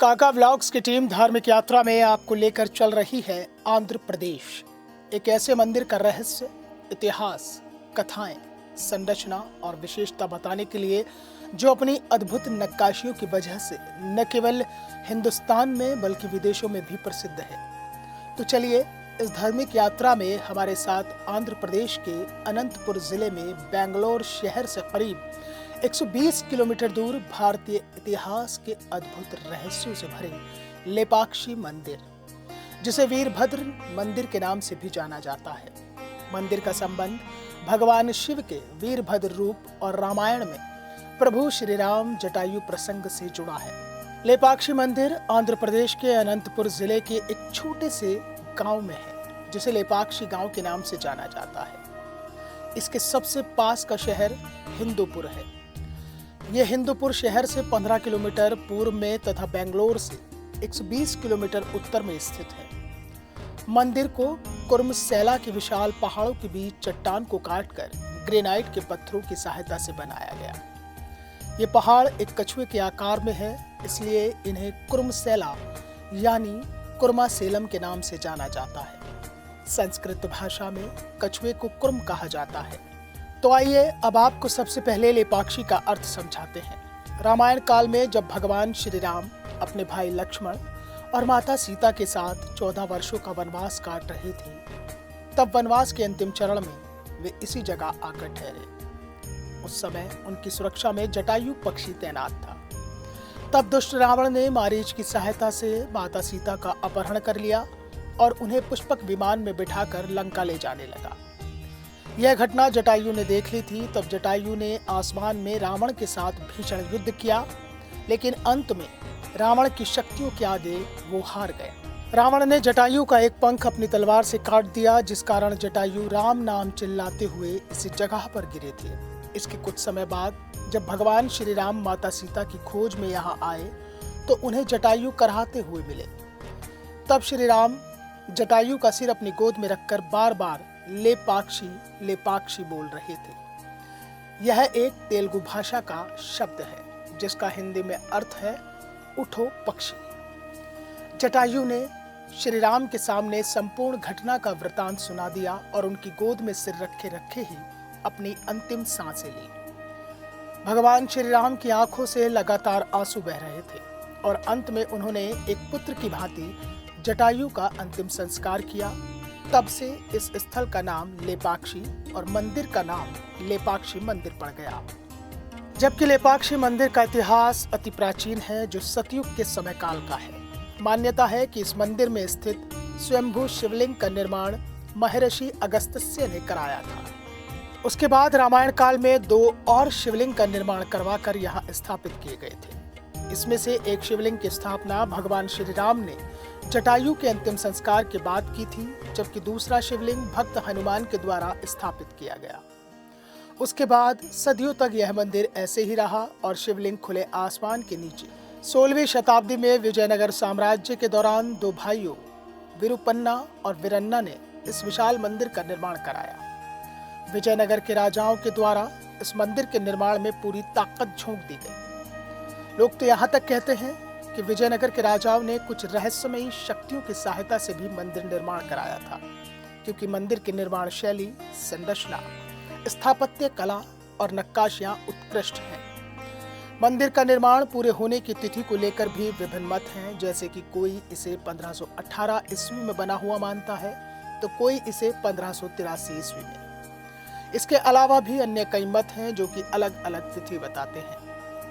काका व्लॉग्स की टीम धार्मिक यात्रा में आपको लेकर चल रही है आंध्र प्रदेश। एक ऐसे मंदिर का रहस्य, इतिहास, कथाएं, संरचना और विशेषता बताने के लिए जो अपनी अद्भुत नक्काशियों की वजह से न केवल हिंदुस्तान में बल्कि विदेशों में भी प्रसिद्ध है। तो चलिए इस धार्मिक यात्रा में हमारे साथ आंध्र प्रदेश के अनंतपुर जिले में बेंगलोर शहर से करीब 120 किलोमीटर दूर भारतीय इतिहास के अद्भुत रहस्यों से भरे लेपाक्षी मंदिर, जिसे वीरभद्र मंदिर के नाम से भी जाना जाता है। मंदिर का संबंध भगवान शिव के वीरभद्र रूप और रामायण में प्रभु श्री राम जटायु प्रसंग से जुड़ा है। लेपाक्षी मंदिर आंध्र प्रदेश के अनंतपुर जिले के एक छोटे से गांव में है, जिसे लेपाक्षी गांव के नाम से जाना जाता है। इसके सबसे पास का शहर हिंदूपुर है। यह हिंदूपुर शहर से 15 किलोमीटर पूर्व में तथा बेंगलोर से 120 किलोमीटर उत्तर में स्थित है। मंदिर को कुर्मसेला के विशाल पहाड़ों के बीच चट्टान को काटकर ग्रेनाइट के पत्थरों की सहायता से बनाया गया। ये पहाड़ एक कछुए के आकार में है, इसलिए इन्हें कुर्मसेला यानी कुर्मासेलम के नाम से जाना जाता है। संस्कृत भाषा में कछुए को कुर्म कहा जाता है। तो आइए अब आपको सबसे पहले लेपाक्षी का अर्थ समझाते हैं। रामायण काल में जब भगवान श्री राम अपने भाई लक्ष्मण और माता सीता के साथ 14 वर्षों का वनवास काट रहे थे, तब वनवास के अंतिम चरण में वे इसी जगह आकर ठहरे। उस समय उनकी सुरक्षा में जटायु पक्षी तैनात था। तब दुष्ट रावण ने मारीच की सहायता से माता सीता का अपहरण कर लिया और उन्हें पुष्पक विमान में बिठाकर लंका ले जाने लगा। यह घटना जटायु ने देख ली थी। तब जटायु ने आसमान में रावण के साथ भीषण युद्ध किया, लेकिन अंत में रावण की शक्तियों के आगे वो हार गए। रावण ने जटायु का एक पंख अपनी तलवार से काट दिया, जिस कारण जटायु राम नाम चिल्लाते हुए इसी जगह पर गिरे थे। इसके कुछ समय बाद जब भगवान श्री राम माता सीता की खोज में यहाँ आए तो उन्हें जटायु कराहते हुए मिले। तब श्री राम जटायु का सिर अपनी गोद में रखकर बार बार लेपाक्षी लेपाक्षी बोल रहे थे। यह एक तेलुगु भाषा का शब्द है, जिसका हिंदी में अर्थ है उठो पक्षी। जटायु ने श्री राम के सामने संपूर्ण घटना का वृतांत सुना दिया और उनकी गोद में सिर रखे रखे ही अपनी अंतिम सांसें ली। भगवान श्री राम की आंखों से लगातार आंसू बह रहे थे और अंत में उन्होंने एक पुत्र की भांति जटायु का अंतिम संस्कार किया। तब से इस स्थल का नाम लेपाक्षी और मंदिर का नाम लेपाक्षी मंदिर पड़ गया। जबकि लेपाक्षी मंदिर का इतिहास अति प्राचीन है, जो सतयुग के समय काल का है। मान्यता है कि इस मंदिर में स्थित स्वयंभू शिवलिंग का निर्माण महर्षि अगस्त्य ने कराया था। उसके बाद रामायण काल में 2 और शिवलिंग का निर्माण करवाकर यहाँ स्थापित किए गए थे। इसमें से एक शिवलिंग की स्थापना भगवान श्री राम ने जटायु के अंतिम संस्कार के बाद की थी, जबकि दूसरा शिवलिंग भक्त हनुमान के द्वारा स्थापित किया गया। उसके बाद सदियों तक यह मंदिर ऐसे ही रहा और शिवलिंग खुले आसमान के नीचे 16वीं शताब्दी में विजयनगर साम्राज्य के दौरान 2 भाइयों विरुपन्ना और वीरन्ना ने इस विशाल मंदिर का निर्माण कराया। विजयनगर के राजाओं के द्वारा इस मंदिर के निर्माण में पूरी ताकत झोंक दी गई। लोग तो यहाँ तक कहते हैं कि विजयनगर के राजाओं ने कुछ रहस्यमयी शक्तियों की सहायता से भी मंदिर निर्माण कराया था, क्योंकि मंदिर की निर्माण शैली, संरचना, स्थापत्य कला और नक्काशियां उत्कृष्ट हैं। मंदिर का निर्माण पूरे होने की तिथि को लेकर भी विभिन्न मत हैं, जैसे कि कोई इसे 1518 ईस्वी में बना हुआ मानता है तो कोई इसे 1583 ईस्वी में। इसके अलावा भी अन्य कई मत हैं जो कि अलग अलग तिथि बताते हैं।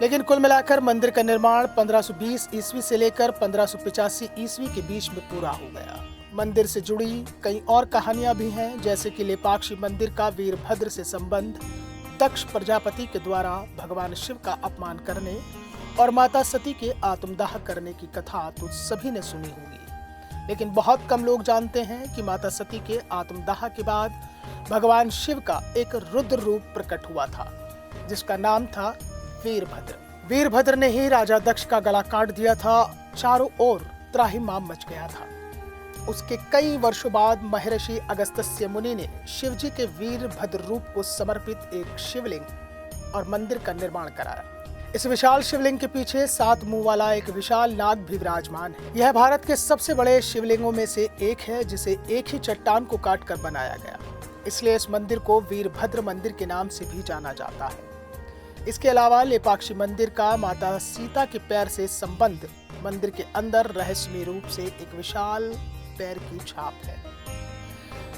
लेकिन कुल मिलाकर मंदिर का निर्माण 1520 ईस्वी से लेकर 1585 ईस्वी के बीच में पूरा हो गया। मंदिर से जुड़ी कई और कहानियां भी हैं, जैसे कि लेपाक्षी मंदिर का वीरभद्र से संबंध, दक्ष प्रजापति के द्वारा भगवान शिव का अपमान करने और माता सती के आत्मदाह करने की कथा तो सभी ने सुनी होगी। लेकिन बहुत कम लोग जानते हैं कि माता सती के आत्मदाह के बाद भगवान शिव का एक रुद्र रूप प्रकट हुआ था, जिसका नाम था वीरभद्र। वीरभद्र ने ही राजा दक्ष का गला काट दिया था। चारों ओर त्राहिमाम मच गया था। उसके कई वर्षों बाद महर्षि अगस्त्य मुनि ने शिवजी के वीरभद्र रूप को समर्पित एक शिवलिंग और मंदिर का निर्माण कराया। इस विशाल शिवलिंग के पीछे 7 मुंह वाला एक विशाल नाग भी विराजमान है। यह भारत के सबसे बड़े शिवलिंगों में से एक है, जिसे एक ही चट्टान को काटकर बनाया गया। इसलिए इस मंदिर को वीरभद्र मंदिर के नाम से भी जाना जाता है। इसके अलावा लेपाक्षी मंदिर का माता सीता के पैर से संबंध मंदिर के अंदर रहस्यमय रूप से एक विशाल पैर की छाप है।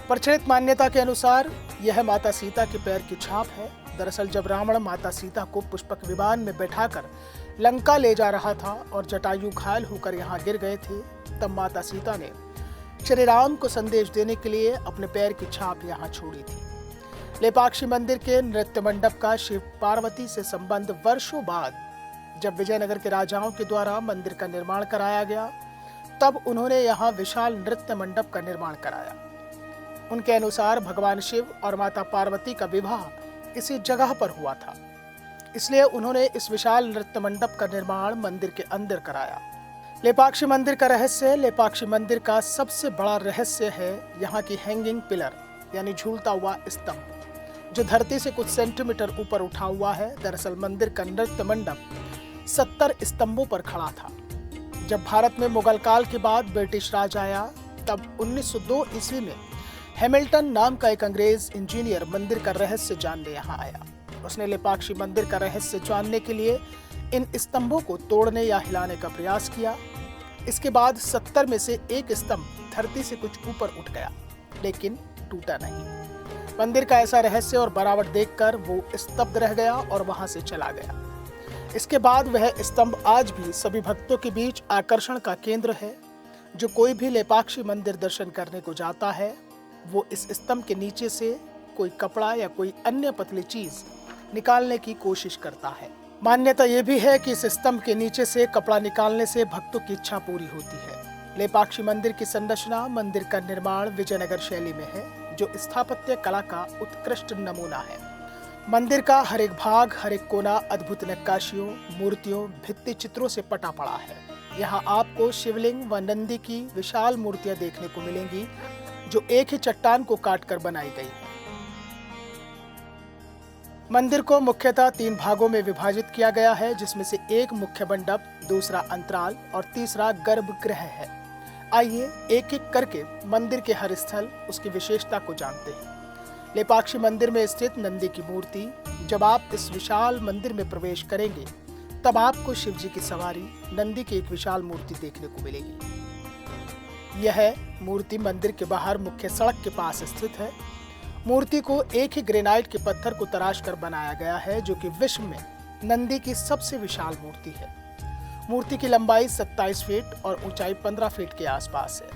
प्रचलित मान्यता के अनुसार यह माता सीता के पैर की छाप है। दरअसल जब रावण माता सीता को पुष्पक विमान में बैठाकर लंका ले जा रहा था और जटायु घायल होकर यहाँ गिर गए थे, तब माता सीता ने श्री राम को संदेश देने के लिए अपने पैर की छाप यहाँ छोड़ी थी। लेपाक्षी मंदिर के नृत्य मंडप का शिव पार्वती से संबंध वर्षों बाद जब विजयनगर के राजाओं के द्वारा मंदिर का निर्माण कराया गया, तब उन्होंने यहाँ विशाल नृत्य मंडप का निर्माण कराया। उनके अनुसार भगवान शिव और माता पार्वती का विवाह इसी जगह पर हुआ था, इसलिए उन्होंने इस विशाल नृत्य मंडप का निर्माण मंदिर के अंदर कराया। लेपाक्षी मंदिर का रहस्य। लेपाक्षी मंदिर का सबसे बड़ा रहस्य है यहाँ की हैंगिंग पिलर, यानी झूलता हुआ स्तंभ, जो धरती से कुछ सेंटीमीटर ऊपर उठा हुआ है। दरअसल मंदिर का नृत्य मंडप 70 स्तंभों पर खड़ा था। जब भारत में मुगल काल के बाद ब्रिटिश राज आया, तब 1902 ईस्वी में हैमिल्टन नाम का एक अंग्रेज इंजीनियर मंदिर का रहस्य जानने यहाँ आया। उसने लेपाक्षी मंदिर का रहस्य जानने के लिए इन स्तंभों को तोड़ने या हिलाने का प्रयास किया। इसके बाद 70 में से एक स्तंभ धरती से कुछ ऊपर उठ गया, लेकिन टूटा नहीं। मंदिर का ऐसा रहस्य और बनावट देखकर वो स्तब्ध रह गया और वहां से चला गया। इसके बाद वह स्तंभ आज भी सभी भक्तों के बीच आकर्षण का केंद्र है। जो कोई भी लेपाक्षी मंदिर दर्शन करने को जाता है, वो इस स्तंभ के नीचे से कोई कपड़ा या कोई अन्य पतली चीज निकालने की कोशिश करता है। मान्यता ये भी है कि इस स्तंभ के नीचे से कपड़ा निकालने से भक्तों की इच्छा पूरी होती है। लेपाक्षी मंदिर की संरचना, मंदिर का निर्माण विजयनगर शैली में है, जो स्थापत्य कला का उत्कृष्ट नमूना है। मंदिर का हर एक भाग, हर एक कोना अद्भुत नक्काशियों, मूर्तियों, भित्ति चित्रों से पटा पड़ा है। यहाँ आपको शिवलिंग व नंदी की विशाल मूर्तियां देखने को मिलेंगी, जो एक ही चट्टान को काटकर बनाई गई है। मंदिर को मुख्यतः 3 भागों में विभाजित किया गया है, जिसमें से एक मुख्य मंडप, दूसरा अंतराल और तीसरा गर्भगृह है। आइए एक एक करके मंदिर के हर स्थल, उसकी विशेषता को जानते हैं। लेपाक्षी मंदिर में स्थित नंदी की मूर्ति। जब आप इस विशाल मंदिर में प्रवेश करेंगे, तब आपको शिव जी की सवारी नंदी की एक विशाल मूर्ति देखने को मिलेगी। यह मूर्ति मंदिर के बाहर मुख्य सड़क के पास स्थित है। मूर्ति को एक ही ग्रेनाइट के पत्थर को तराश कर बनाया गया है, जो कि विश्व में नंदी की सबसे विशाल मूर्ति है। मूर्ति की लंबाई 27 फीट और ऊंचाई 15 फीट के आसपास है।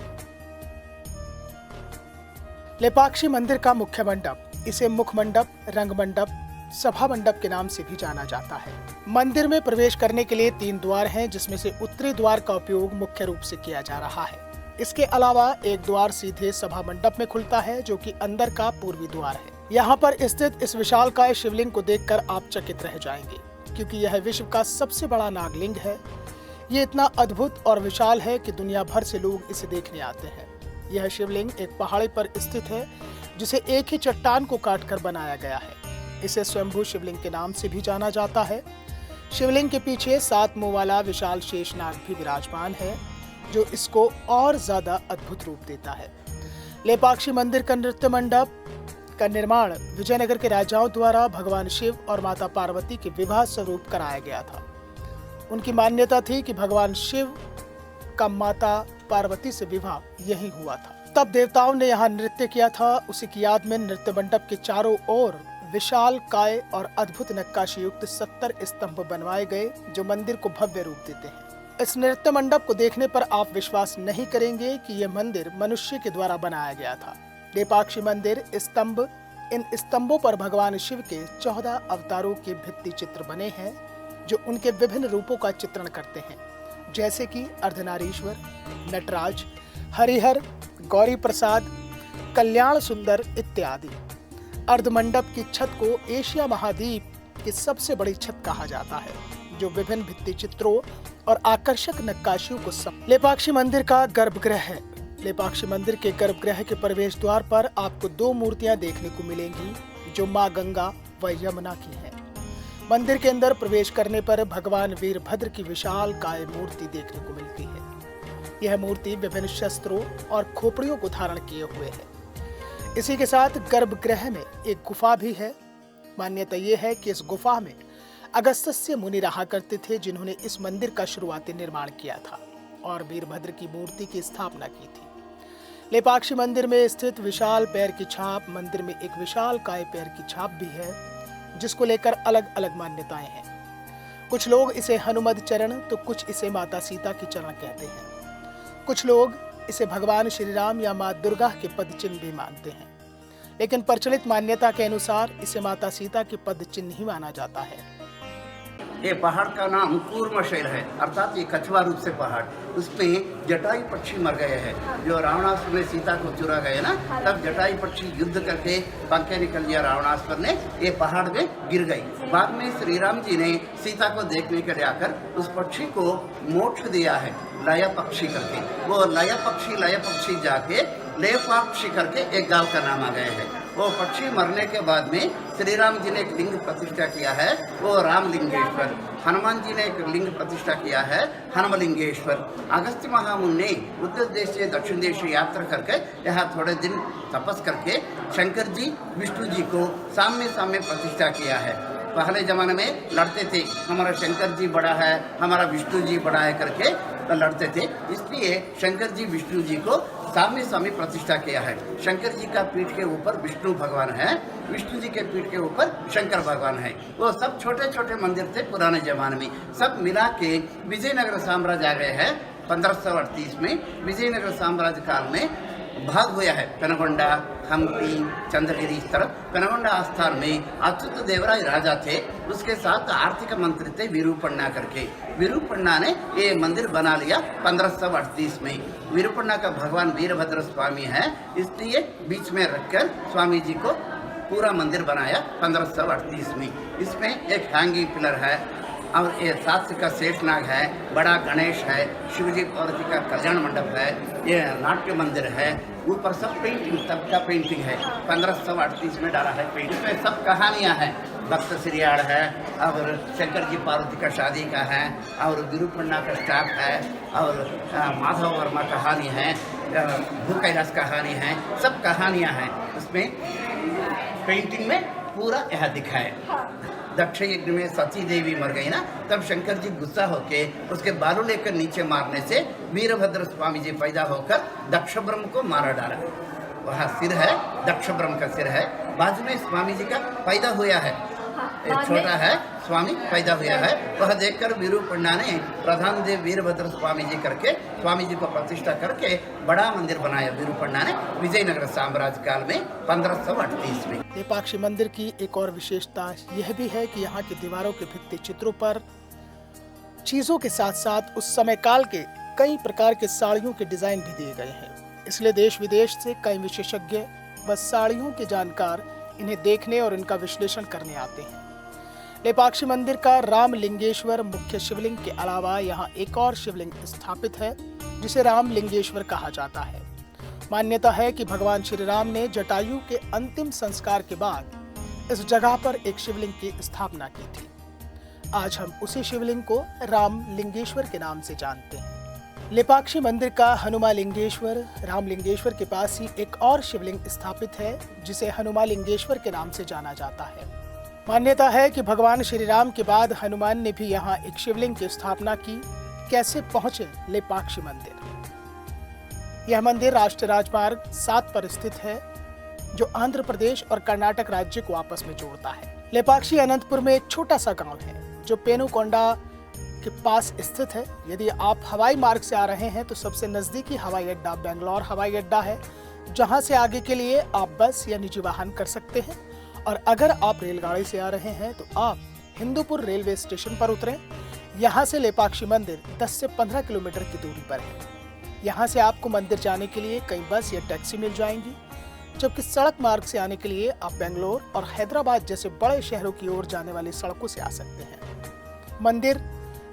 लेपाक्षी मंदिर का मुख्य मंडप, इसे मुख मंडप, रंग मंडप, सभा मंडप के नाम से भी जाना जाता है। मंदिर में प्रवेश करने के लिए 3 द्वार हैं, जिसमें से उत्तरी द्वार का उपयोग मुख्य रूप से किया जा रहा है। इसके अलावा एक द्वार सीधे सभा मंडप में खुलता है, जो कि अंदर का पूर्वी द्वार है। यहाँ पर स्थित इस विशालकाय शिवलिंग को देखकर आप चकित रह जाएंगे, क्योंकि यह विश्व का सबसे बड़ा नागलिंग है। ये इतना अद्भुत और विशाल है कि दुनिया भर से लोग इसे देखने आते हैं। यह शिवलिंग एक पहाड़ी पर स्थित है, जिसे एक ही चट्टान को काटकर बनाया गया है। इसे स्वयंभू शिवलिंग के नाम से भी जाना जाता है। शिवलिंग के पीछे 7 मुंह वाला विशाल शेषनाग भी विराजमान है, जो इसको और ज्यादा अद्भुत रूप देता है। लेपाक्षी मंदिर का नृत्य मंडप का निर्माण विजयनगर के राजाओं द्वारा भगवान शिव और माता पार्वती के विवाह स्वरूप कराया गया था। उनकी मान्यता थी कि भगवान शिव का माता पार्वती से विवाह यही हुआ था। तब देवताओं ने यहाँ नृत्य किया था। उसी की याद में नृत्य मंडप के चारों ओर विशाल काय और अद्भुत नक्काशी युक्त 70 स्तंभ बनवाए गए, जो मंदिर को भव्य रूप देते हैं। इस नृत्य मंडप को देखने पर आप विश्वास नहीं करेंगे कि यह मंदिर मनुष्य के द्वारा बनाया गया था। लेपाक्षी मंदिर स्तंभ, इन स्तंभों पर भगवान शिव के 14 अवतारों के भित्ति चित्र बने हैं, जो उनके विभिन्न रूपों का चित्रण करते हैं, जैसे कि अर्धनारीश्वर, नटराज, हरिहर, गौरी प्रसाद, कल्याण सुंदर इत्यादि। अर्धमंडप की छत को एशिया महाद्वीप की सबसे बड़ी छत कहा जाता है, जो विभिन्न भित्ति चित्रों और आकर्षक नक्काशियों को लेपाक्षी मंदिर का गर्भगृह है। लेपाक्षी मंदिर के गर्भगृह के प्रवेश द्वार पर आपको 2 मूर्तियां देखने को मिलेंगी, जो मां गंगा व यमुना की हैं। मंदिर के अंदर प्रवेश करने पर भगवान वीरभद्र की विशाल काय मूर्ति देखने को मिलती है। यह मूर्ति विभिन्न शस्त्रों और खोपड़ियों को धारण किए हुए है। इसी के साथ गर्भगृह में एक गुफा भी है। मान्यता यह है कि इस गुफा में अगस्त्य मुनि रहा करते थे, जिन्होंने इस मंदिर का शुरुआती निर्माण किया था और वीरभद्र की मूर्ति की स्थापना की थी। लेपाक्षी मंदिर में स्थित विशाल पैर की छाप मंदिर में एक विशाल काय पैर की छाप भी है, जिसको लेकर अलग अलग मान्यताएं हैं। कुछ लोग इसे हनुमद चरण तो कुछ इसे माता सीता की चरण कहते हैं। कुछ लोग इसे भगवान श्री राम या मां दुर्गा के पद चिन्ह भी मानते हैं, लेकिन प्रचलित मान्यता के अनुसार इसे माता सीता के पद चिन्ह ही माना जाता है। ये पहाड़ का नाम कूर्मशैल है, अर्थात ये कछुआ रूप से पहाड़। उसमें जटायु पक्षी मर गए हैं। जो रावणासुर ने सीता को चुरा गए ना, तब जटायु पक्षी युद्ध करके पंखे निकल दिया रावणासुर ने, ये पहाड़ में गिर गई। बाद में श्री राम जी ने सीता को देखने के लिए आकर उस पक्षी को मोक्ष दिया है, लय पक्षी करके। वो लय पक्षी जाके लेपाक्षी करके एक गांव का नाम आ गया है। वो पक्षी मरने के बाद में श्री राम जी ने एक लिंग प्रतिष्ठा किया है, वो रामलिंगेश्वर। हनुमान जी ने एक लिंग प्रतिष्ठा किया है, हनुमलिंगेश्वर। अगस्त्य महामुनि ने उत्तर देश से दक्षिण देश से यात्रा करके यहाँ थोड़े दिन तपस करके शंकर जी विष्णु जी को सामने सामने प्रतिष्ठा किया है। पहले जमाने में लड़ते थे, हमारा शंकर जी बड़ा है, हमारा विष्णु जी बड़ा है करके तो लड़ते थे। इसलिए शंकर जी विष्णु जी को सामने सामने प्रतिष्ठा किया है। शंकर जी का पीठ के ऊपर विष्णु भगवान है, विष्णु जी के पीठ के ऊपर शंकर भगवान है। वो सब छोटे छोटे मंदिर थे पुराने जमाने में, सब मिला के विजयनगर साम्राज्य आ गए हैं 1538 में। विजयनगर साम्राज्य काल में भाग हुआ है पेनगोंडा, हम्पी, चंद्रगिरी। इस तरह पेनगोंडा आस्थान में अच्युत देवराय राजा थे, उसके साथ आर्थिक मंत्री थे विरूपण्णा करके। विरूपण्णा ने ये मंदिर बना लिया 1538 में। विरूपण्णा का भगवान वीरभद्र स्वामी है, इसलिए बीच में रखकर स्वामी जी को पूरा मंदिर बनाया 1538 में। इसमें एक हैंगिंग पिलर है और ये 7 का शेषनाग है, बड़ा गणेश है, शिवजी पार्वती का कल्याण मंडप है, ये नाट्य मंदिर है। ऊपर सब पेंटिंग, सबका पेंटिंग है, 1538 में डाला है पेंटिंग में। सब कहानियाँ हैं, भक्त श्रीयाड़ है और शंकर जी पार्वती का शादी का है और विरूपण्णा का स्टाफ है और माधव वर्मा कहानी है, भू कैलाश कहानी है, सब कहानियाँ हैं उसमें पेंटिंग में पूरा यह दिखाया। दक्ष यज्ञ में सती देवी मर गई ना, तब शंकर जी गुस्सा होके उसके बालू लेकर नीचे मारने से वीरभद्र स्वामी जी पैदा होकर दक्ष ब्रह्म को मारा डाला। वहाँ सिर है, दक्ष ब्रह्म का सिर है, बाजू में स्वामी जी का पैदा हुआ है, छोटा है स्वामी पैदा हुआ है। वह देखकर विरूपण्णा ने प्रधान देव वीरभद्र स्वामी जी करके स्वामी जी को प्रतिष्ठा करके बड़ा मंदिर बनाया विरूपण्णा ने विजयनगर साम्राज्य काल में 1538 में। लेपाक्षी मंदिर की एक और विशेषता यह भी है कि यहाँ की दीवारों के भित्ति चित्रों पर चीजों के साथ साथ उस समय काल के कई प्रकार के साड़ियों के डिजाइन भी दिए गए हैं। इसलिए देश विदेश से कई विशेषज्ञ व साड़ियों के जानकार इन्हें देखने और इनका विश्लेषण करने आते हैं। लेपाक्षी मंदिर का रामलिंगेश्वर मुख्य शिवलिंग के अलावा यहाँ एक और शिवलिंग स्थापित है, जिसे रामलिंगेश्वर कहा जाता है। मान्यता है कि भगवान श्री राम ने जटायु के अंतिम संस्कार के बाद इस जगह पर एक शिवलिंग की स्थापना की थी। आज हम उसी शिवलिंग को रामलिंगेश्वर के नाम से जानते हैं। लेपाक्षी मंदिर का हनुमालिंगेश्वर रामलिंगेश्वर के पास ही एक और शिवलिंग स्थापित है, जिसे हनुमालिंगेश्वर के नाम से जाना जाता है। मान्यता है कि भगवान श्री राम के बाद हनुमान ने भी यहाँ एक शिवलिंग की स्थापना की। कैसे पहुंचे लेपाक्षी मंदिर? यह मंदिर राष्ट्रीय राजमार्ग 7 पर स्थित है, जो आंध्र प्रदेश और कर्नाटक राज्य को आपस में जोड़ता है। लेपाक्षी अनंतपुर में एक छोटा सा गांव है, जो पेनुकोंडा के पास स्थित है। यदि आप हवाई मार्ग से आ रहे हैं तो सबसे नजदीकी हवाई अड्डा बेंगलोर हवाई अड्डा है, जहां से आगे के लिए आप बस या निजी वाहन कर सकते हैं। और अगर आप रेलगाड़ी से आ रहे हैं तो आप हिंदूपुर रेलवे स्टेशन पर उतरें। यहाँ से लेपाक्षी मंदिर 10 से 15 किलोमीटर की दूरी पर है। यहाँ से आपको मंदिर जाने के लिए कई बस या टैक्सी मिल जाएंगी, जबकि सड़क मार्ग से आने के लिए आप बेंगलोर और हैदराबाद जैसे बड़े शहरों की ओर जाने वाली सड़कों से आ सकते हैं। मंदिर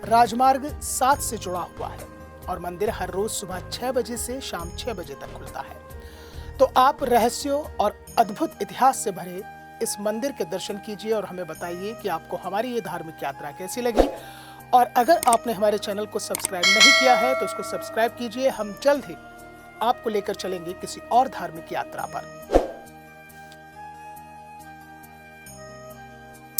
राजमार्ग 7 से जुड़ा हुआ है और मंदिर हर रोज सुबह 6 बजे से शाम 6 बजे तक खुलता है। तो आप रहस्यों और अद्भुत इतिहास से भरे इस मंदिर के दर्शन कीजिए और हमें बताइए कि आपको हमारी ये धार्मिक यात्रा कैसी लगी। और अगर आपने हमारे चैनल को सब्सक्राइब नहीं किया है तो इसको सब्सक्राइब कीजिए। हम जल्द ही आपको लेकर चलेंगे किसी और धार्मिक यात्रा पर।